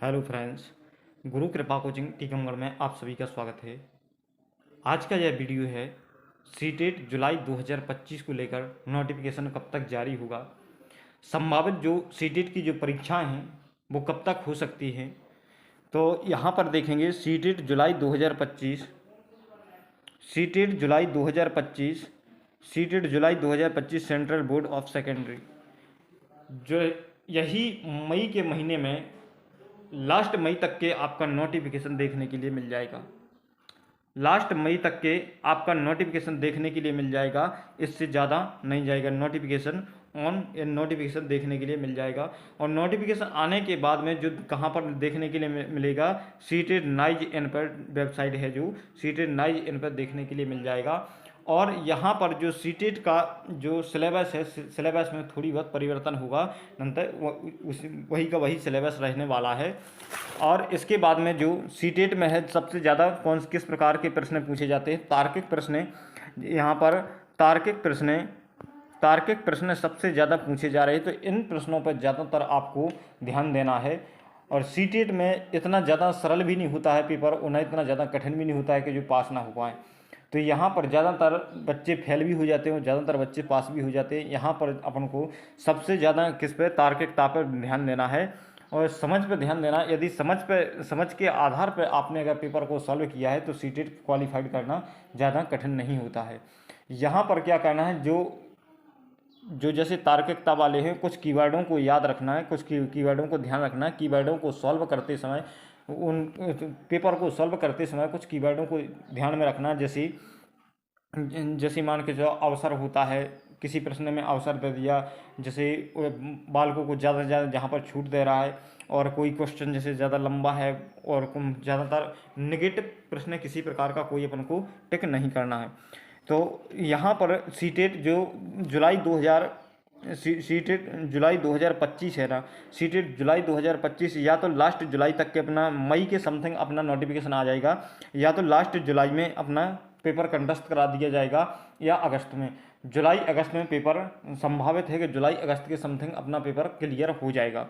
Hello friends, गुरु कृपा coaching Tikamgarh में आप सभी का स्वागत है। आज का यह वीडियो है सीटेट जुलाई 2025 को लेकर नोटिफिकेशन कब तक जारी होगा, संभावित जो सीटेट की जो परीक्षाएं हैं वो कब तक हो सकती हैं। तो यहाँ पर देखेंगे CTET July 2025, CTET July 2025, CTET July 2025 central board of secondary, जो यही मई के महीने में लास्ट मई तक के आपका नोटिफिकेशन देखने के लिए मिल जाएगा। लास्ट मई तक के आपका नोटिफिकेशन देखने के लिए मिल जाएगा, इससे ज़्यादा नहीं जाएगा। नोटिफिकेशन देखने के लिए मिल जाएगा। और नोटिफिकेशन आने के बाद में जो कहाँ पर देखने के लिए मिलेगा, सीटेट नाइज इन पर वेबसाइट है, जो सीटेट नाइज इन पर देखने के लिए मिल जाएगा। और यहाँ पर जो सीटेट का जो सिलेबस है, सिलेबस में थोड़ी बहुत परिवर्तन होगा, नंतर वही का वही सिलेबस रहने वाला है। और इसके बाद में जो सीटेट में है, सबसे ज़्यादा किस प्रकार के प्रश्न पूछे जाते हैं, तार्किक प्रश्न। यहाँ पर तार्किक प्रश्न सबसे ज़्यादा पूछे जा रहे हैं, तो इन प्रश्नों पर ज़्यादातर आपको ध्यान देना है। और सीटेट में इतना ज़्यादा सरल भी नहीं होता है पेपर, उन्हें इतना ज़्यादा कठिन भी नहीं होता है कि जो पास ना हो पाए। तो यहाँ पर ज़्यादातर बच्चे फेल भी हो जाते हैं और ज़्यादातर बच्चे पास भी हो जाते हैं। यहाँ पर अपन को सबसे ज़्यादा किस पे, तार्किकता पर ध्यान देना है और समझ पे ध्यान देना। यदि समझ के आधार पर आपने अगर पेपर को सॉल्व किया है तो सीटेट क्वालिफाइड करना ज़्यादा कठिन नहीं होता है। यहाँ पर क्या करना है, जो जैसे तार्किकता वाले हैं, कुछ कीवर्डों को याद रखना है, कुछ कीवर्डों को ध्यान रखना है। कीवर्डों को सॉल्व करते समय, उन पेपर को सॉल्व करते समय कुछ कीवर्डों को ध्यान में रखना। जैसे मान के जो अवसर होता है, किसी प्रश्न में अवसर दे दिया, जैसे बालकों को ज़्यादा से ज़्यादा जहाँ पर छूट दे रहा है, और कोई क्वेश्चन जैसे ज़्यादा लंबा है और ज़्यादातर नेगेटिव प्रश्न किसी प्रकार का कोई अपन को टिक नहीं करना है। तो यहाँ पर सीटेट जो सीटेट जुलाई 2025 है ना, सीटेट जुलाई 2025 या तो लास्ट जुलाई तक के अपना मई के समथिंग अपना नोटिफिकेशन आ जाएगा, या तो लास्ट जुलाई में अपना पेपर कंडक्ट करा दिया जाएगा, या अगस्त में। जुलाई अगस्त में पेपर संभावित है कि जुलाई अगस्त के समथिंग अपना पेपर क्लियर हो जाएगा।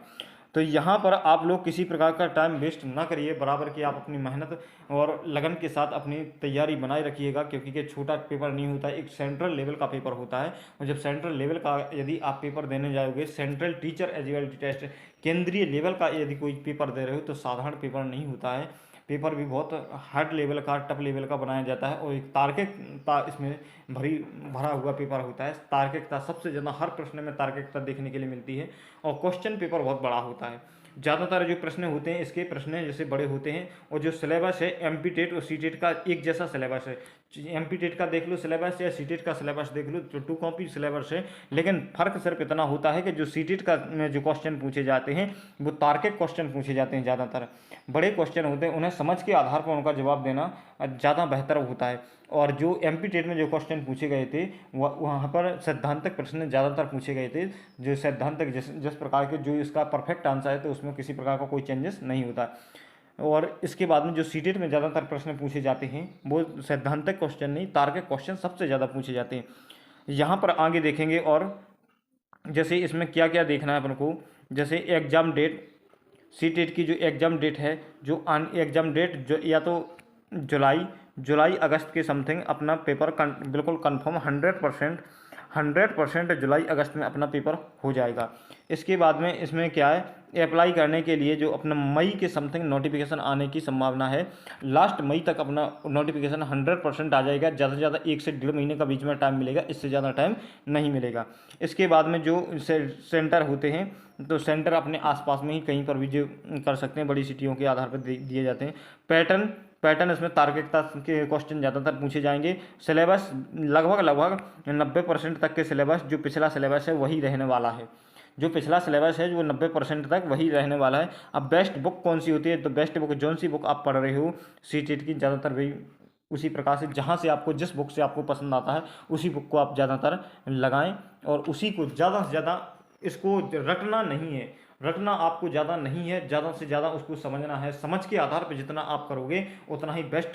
तो यहाँ पर आप लोग किसी प्रकार का टाइम वेस्ट ना करिए, बराबर कि आप अपनी मेहनत और लगन के साथ अपनी तैयारी बनाए रखिएगा, क्योंकि ये छोटा पेपर नहीं होता है, एक सेंट्रल लेवल का पेपर होता है। और जब सेंट्रल लेवल का यदि आप पेपर देने जाओगे, सेंट्रल टीचर एलिजिबिलिटी टेस्ट, केंद्रीय लेवल का यदि कोई पेपर दे रहे हो, तो साधारण पेपर नहीं होता है। पेपर भी बहुत हार्ड लेवल का, टफ लेवल का बनाया जाता है, और एक तार्किकता इसमें भरा हुआ पेपर होता है। तार्किकता सबसे ज़्यादा हर प्रश्न में तार्किकता देखने के लिए मिलती है, और क्वेश्चन पेपर बहुत बड़ा होता है। ज़्यादातर जो प्रश्न होते हैं, इसके प्रश्न जैसे बड़े होते हैं, और जो सिलेबस है एमपी टेट और सीटेट का एक जैसा सिलेबस है। एमपी टेट का देख लो सिलेबस या सीटेट का सिलेबस देख लो, तो 2 कॉपी सिलेबस है। लेकिन फ़र्क सिर्फ इतना होता है कि जो सीटेट का में जो क्वेश्चन पूछे जाते हैं, वो तार्किक क्वेश्चन पूछे जाते हैं। ज़्यादातर बड़े क्वेश्चन होते हैं, उन्हें समझ के आधार पर उनका जवाब देना ज़्यादा बेहतर होता है। और जो एमपी टेट में जो क्वेश्चन पूछे गए थे, वहाँ पर सैद्धांतिक प्रश्न ज़्यादातर पूछे गए थे। जो सैद्धांतिक जिस प्रकार के जो इसका परफेक्ट आंसर है, तो उसमें किसी प्रकार का कोई चेंजेस नहीं होता। और इसके बाद में जो सीटेट में ज़्यादातर प्रश्न पूछे जाते हैं, वो सैद्धांतिक क्वेश्चन नहीं, तार्किक क्वेश्चन सबसे ज़्यादा पूछे जाते हैं। यहाँ पर आगे देखेंगे, और जैसे इसमें क्या क्या देखना है अपन को। जैसे एग्ज़ाम डेट, सीटेट की जो एग्ज़ाम डेट है, जो एग्ज़ाम डेट जो या तो जुलाई अगस्त के समथिंग अपना पेपर बिल्कुल कंफर्म 100% जुलाई अगस्त में अपना पेपर हो जाएगा। इसके बाद में इसमें क्या है, अप्लाई करने के लिए जो अपना मई के समथिंग नोटिफिकेशन आने की संभावना है। लास्ट मई तक अपना नोटिफिकेशन 100% आ जाएगा। ज़्यादा से ज़्यादा 1 से 1.5 महीने का बीच में टाइम मिलेगा, इससे ज़्यादा टाइम नहीं मिलेगा। इसके बाद में जो सेंटर होते हैं, तो सेंटर अपने आसपास में ही कहीं पर भी जो कर सकते हैं, बड़ी सिटियों के आधार पर दिए जाते हैं। पैटर्न इसमें तार्किकता के क्वेश्चन ज़्यादातर पूछे जाएंगे। सिलेबस लगभग 90% तक के सिलेबस, जो पिछला सिलेबस है वही रहने वाला है। जो पिछला सिलेबस है वो 90% तक वही रहने वाला है। अब बेस्ट बुक कौन सी होती है, तो बेस्ट बुक जौन सी बुक आप पढ़ रहे हो सीटेट की, ज़्यादातर वही उसी प्रकार से जहाँ से आपको, जिस बुक से आपको पसंद आता है, उसी बुक को आप ज़्यादातर लगाएं, और उसी को ज़्यादा से ज़्यादा, इसको रटना नहीं है, रटना आपको ज़्यादा नहीं है, ज़्यादा से ज़्यादा उसको समझना है। समझ के आधार पर जितना आप करोगे उतना ही बेस्ट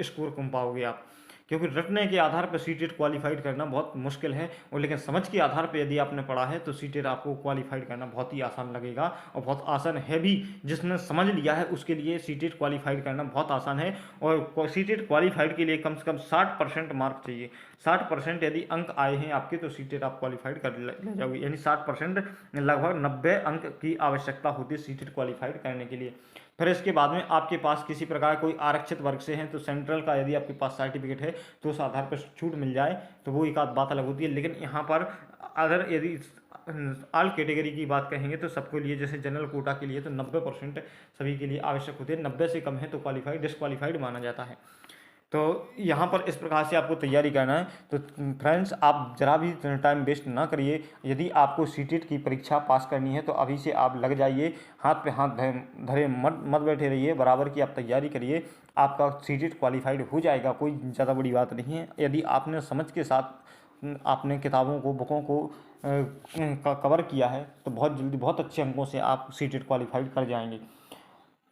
स्कोर कम पाओगे आप। क्योंकि रटने के आधार पर सीटेट क्वालिफाइड करना बहुत मुश्किल है, और लेकिन समझ के आधार पर यदि आपने पढ़ा है तो सीटेट आपको क्वालिफाइड करना बहुत ही आसान लगेगा, और बहुत आसान है भी। जिसने समझ लिया है उसके लिए सीटेट क्वालिफाइड करना बहुत आसान है। और सीटेट क्वालिफाइड के लिए कम से कम 60% मार्क चाहिए। 60% यदि अंक आए हैं आपके तो सीटेट आप क्वालिफाइड कर ले जाओगे, यानी 60% लगभग 90 अंक की आवश्यकता होती है सीटेट क्वालिफाइड करने के लिए। फिर इसके बाद में आपके पास किसी प्रकार कोई आरक्षित वर्ग से हैं तो सेंट्रल का यदि आपके पास सर्टिफिकेट है तो उस आधार पर छूट मिल जाए तो वो एक आध बात अलग होती है। लेकिन यहाँ पर अगर यदि ऑल कैटेगरी की बात कहेंगे तो सबके लिए, जैसे जनरल कोटा के लिए तो 90% सभी के लिए आवश्यक होती है, 90 से कम है तो क्वालिफाइड डिसक्वालीफाइड माना जाता है। तो यहाँ पर इस प्रकार से आपको तैयारी करना है। तो फ्रेंड्स, आप जरा भी टाइम वेस्ट ना करिए। यदि आपको सीटेट की परीक्षा पास करनी है तो अभी से आप लग जाइए, हाथ पे हाथ धरे मत बैठे रहिए, बराबर की आप तैयारी करिए। आपका सीटेट क्वालिफाइड हो जाएगा, कोई ज़्यादा बड़ी बात नहीं है। यदि आपने समझ के साथ आपने किताबों को, बुकों को कवर किया है तो बहुत जल्दी बहुत अच्छे अंकों से आप सीटेट क्वालिफाइड कर जाएंगे।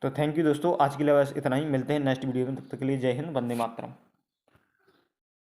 तो थैंक यू दोस्तों, आज के लिए बस इतना ही। मिलते हैं नेक्स्ट वीडियो में, तब तक के लिए जय हिंद, वंदे मातरम।